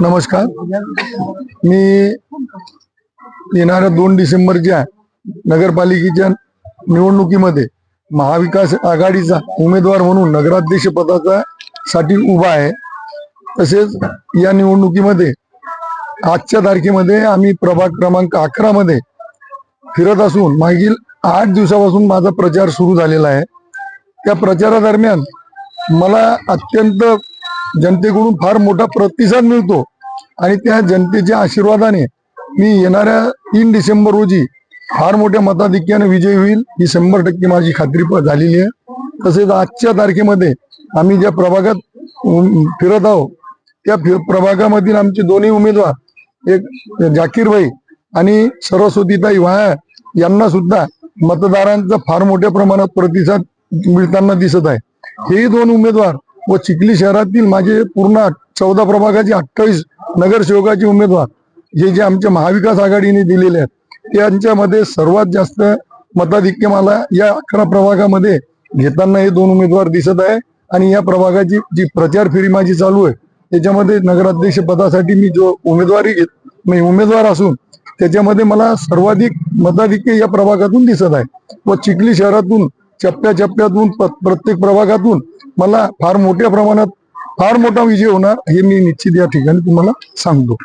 नमस्कार. मी येणाऱ्या 2 डिसेंबरच्या नगरपालिकेच्या निवडणुकीमध्ये महाविकास आघाडीचा उमेदवार म्हणून नगराध्यक्ष पदाचा साठी उभा आहे. तसेच या निवडणुकीमध्ये आजच्या तारखेमध्ये आम्ही प्रभाग क्रमांक 11 मध्ये फिरत असून मागील 8 दिवसापासून माझा प्रचार सुरू झालेला आहे. त्या प्रचारादरम्यान मला अत्यंत जनतेकडून फार मोठा प्रतिसाद मिळतो आणि त्या जनतेच्या आशीर्वादाने मी येणाऱ्या 3 डिसेंबर रोजी फार मोठ्या मताधिक्याने विजयी होईल ही 100% माझी खात्री झालेली आहे. तसेच आजच्या तारखेमध्ये आम्ही ज्या प्रभागात फिरत आहोत त्या प्रभागामधील आमचे दोन्ही उमेदवार एक जाकीरभाई आणि सरस्वतीताई वाया यांना सुद्धा मतदारांचा फार मोठ्या प्रमाणात प्रतिसाद मिळताना दिसत आहे. हेही 2 उमेदवार व चिखली शहरातील माझे पूर्ण 14 प्रभागाचे 28 नगरसेवकाचे उमेदवार जे आमच्या महाविकास आघाडीने दिलेले आहेत त्यांच्यामध्ये सर्वात जास्त मताधिक्य मला या 11 प्रभागामध्ये घेताना हे 2 उमेदवार दिसत आहे. आणि या प्रभागाची जी प्रचार फेरी माझी चालू आहे त्याच्यामध्ये नगराध्यक्ष पदासाठी मी जो उमेदवार असून त्याच्यामध्ये मला सर्वाधिक मताधिक्य या प्रभागातून दिसत आहे व चिखली शहरातून टप्प्याटप्प्यातून प्रत्येक प्रभागातून मला फार मोठ्या प्रमाणात फार मोठा विजय होणार हे मी निश्चित या ठिकाणी तुम्हाला सांगतो.